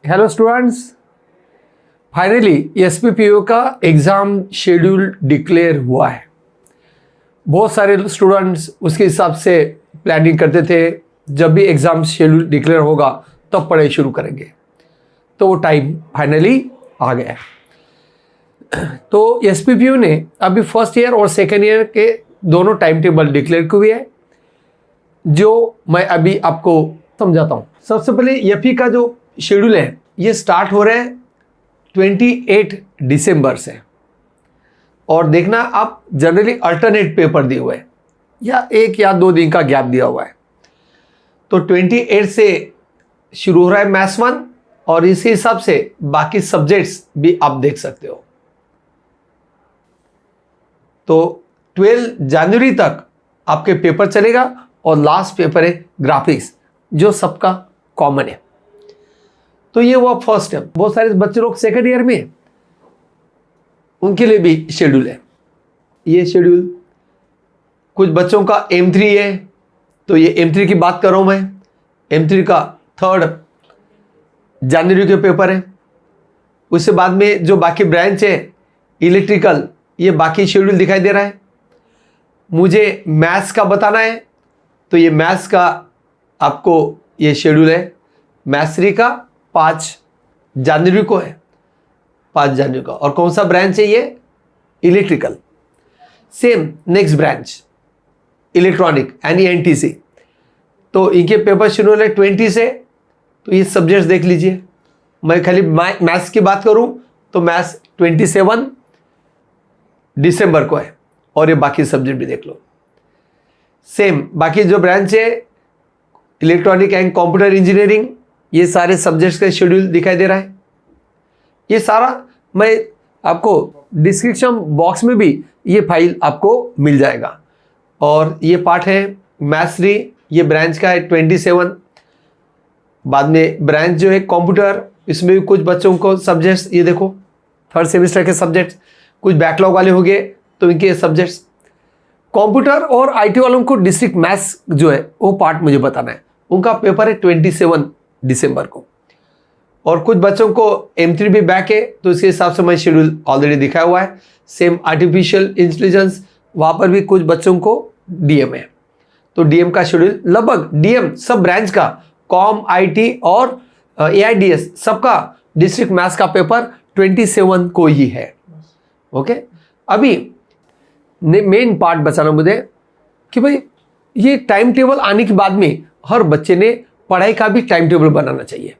Hello students, finally एसपीपीओ का exam schedule declare हुआ है। बहुत सारे स्टूडेंट्स उसके हिसाब से प्लानिंग करते थे, जब भी एग्ज़ाम शेड्यूल डिक्लेयर होगा तब पढ़ाई शुरू करेंगे। तो वो टाइम फाइनली आ गया है। तो एसपीपीओ ने अभी फर्स्ट ईयर और सेकेंड ईयर के दोनों टाइम टेबल डिक्लेयर किए है, जो मैं अभी आपको समझाता हूँ। सबसे पहले एफई का जो शेड्यूल है ये स्टार्ट हो रहा है 28 दिसंबर से। और देखना, आप जनरली अल्टरनेट पेपर दिए हुए हैं या 1 या 2 दिन का गैप दिया हुआ है। तो 28 से शुरू हो रहा है मैथ्स 1, और इसी हिसाब से बाकी सब्जेक्ट्स भी आप देख सकते हो। तो 12 जनवरी तक आपके पेपर चलेगा और लास्ट पेपर है ग्राफिक्स, जो सबका कॉमन है। तो ये वो फर्स्ट है। बहुत सारे बच्चे लोग सेकंड ईयर में, उनके लिए भी शेड्यूल है। ये शेड्यूल कुछ बच्चों का M3 है, तो ये M3 की बात कर रहा हूं मैं। M3 का 3 जनवरी के पेपर है। उससे बाद में जो बाकी ब्रांच है इलेक्ट्रिकल, ये बाकी शेड्यूल दिखाई दे रहा है। मुझे मैथ्स का बताना है, तो ये मैथ्स का आपको ये शेड्यूल है। मैथ्स 3 का 5 जनवरी को है, 5 जनवरी का। और कौन सा ब्रांच है ये? Electrical. Same next branch electronic यानी NTC, तो इनके पेपर शेड्यूल है 20 से। तो ये सब्जेक्ट्स देख लीजिए। मैं खाली मैथ्स की बात करूं तो मैथ्स 27 दिसंबर को है, और ये बाकी सब्जेक्ट भी देख लो। सेम बाकी जो ब्रांच है इलेक्ट्रॉनिक एंड कंप्यूटर इंजीनियरिंग, ये सारे सब्जेक्ट्स का शेड्यूल दिखाई दे रहा है। ये सारा मैं आपको डिस्क्रिप्शन बॉक्स में भी ये फाइल आपको मिल जाएगा। और ये पार्ट है मैथ्स 3, ये ब्रांच का है 27। बाद में ब्रांच जो है कंप्यूटर, इसमें भी कुछ बच्चों को सब्जेक्ट्स, ये देखो 3rd सेमेस्टर के सब्जेक्ट्स, कुछ बैकलॉग वाले हो गए तो इनके सब्जेक्ट्स। कंप्यूटर और IT वालों को डिस्ट्रिक्ट मैथ्स जो है वो पार्ट मुझे बताना है। उनका पेपर है 27 दिसंबर को। और कुछ बच्चों को M3 भी बैक है, तो इसके हिसाब से मैं शेड्यूल ऑलरेडी दिखाया हुआ है। सेम आर्टिफिशियल इंटेलिजेंस, वहाँ पर भी कुछ बच्चों को DM है। तो DM का शेड्यूल लगभग DM सब ब्रांच का, कॉम, IT और AIDS सबका डिस्ट्रिक्ट मैथ्स का पेपर 27 को ही है। ओके, अभी मेन पार्ट बचाना मुझे कि भाई ये टाइम टेबल आने के बाद में हर बच्चे ने पढ़ाई का भी टाइम टेबल बनाना चाहिए।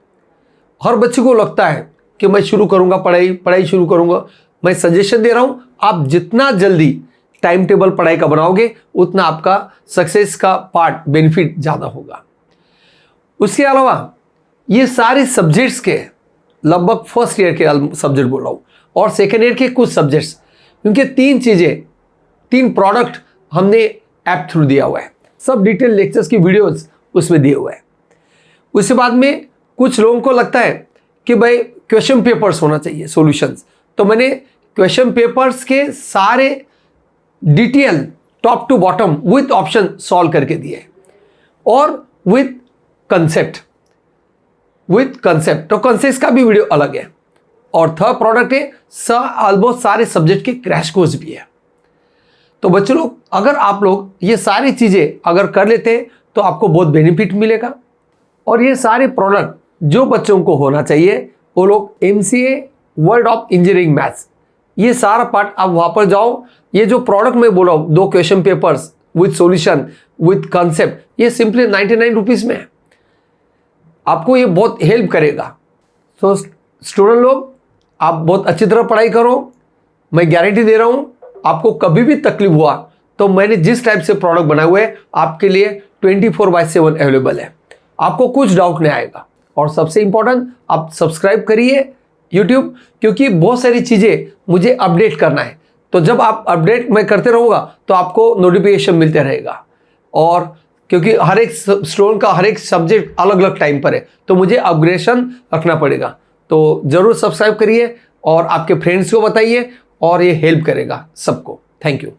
हर बच्चे को लगता है कि मैं शुरू करूंगा पढ़ाई शुरू करूंगा। मैं सजेशन दे रहा हूं, आप जितना जल्दी टाइम टेबल पढ़ाई का बनाओगे उतना आपका सक्सेस का पार्ट बेनिफिट ज़्यादा होगा। उसके अलावा ये सारे सब्जेक्ट्स के लगभग फर्स्ट ईयर के सब्जेक्ट बोल रहा हूँ और सेकेंड ईयर के कुछ सब्जेक्ट्स, क्योंकि 3 प्रोडक्ट हमने ऐप थ्रू दिया हुआ है। सब डिटेल लेक्चर्स की वीडियोस उसमें दिए हुए हैं। उसके बाद में कुछ लोगों को लगता है कि भाई क्वेश्चन पेपर्स होना चाहिए सॉल्यूशंस, तो मैंने क्वेश्चन पेपर्स के सारे detail top to bottom with option solve करके दिए, और विथ कंसेप्ट। तो कंसेप्ट का भी वीडियो अलग है। और 3rd प्रोडक्ट है ऑलमोस्ट सारे सब्जेक्ट के क्रैश कोर्स भी है। तो बच्चों लोग, अगर आप लोग ये सारी चीज़ें अगर कर लेते हैं तो आपको बहुत बेनिफिट मिलेगा। और ये सारे प्रोडक्ट जो बच्चों को होना चाहिए, वो लोग MCA world of engineering maths, ये सारा पार्ट आप वहाँ पर जाओ। ये जो प्रोडक्ट मैं बोल रहा हूँ, 2 question papers with solution with concept, ये सिंपली 99 रुपीज़ में है। आपको ये बहुत हेल्प करेगा। तो स्टूडेंट लोग, आप बहुत अच्छी तरह पढ़ाई करो। मैं गारंटी दे रहा हूँ, आपको कभी भी तकलीफ हुआ तो मैंने जिस टाइप से प्रोडक्ट बनाए हुए आपके लिए 24/7 अवेलेबल है। आपको कुछ डाउट नहीं आएगा। और सबसे इंपॉर्टेंट, आप सब्सक्राइब करिए YouTube, क्योंकि बहुत सारी चीज़ें मुझे अपडेट करना है। तो जब आप अपडेट मैं करते रहूँगा तो आपको नोटिफिकेशन मिलते रहेगा। और क्योंकि हर एक स्टूडेंट का हर एक सब्जेक्ट अलग अलग टाइम पर है, तो मुझे अपग्रेडेशन रखना पड़ेगा। तो ज़रूर सब्सक्राइब करिए और आपके फ्रेंड्स को बताइए, और ये हेल्प करेगा सबको। Thank you.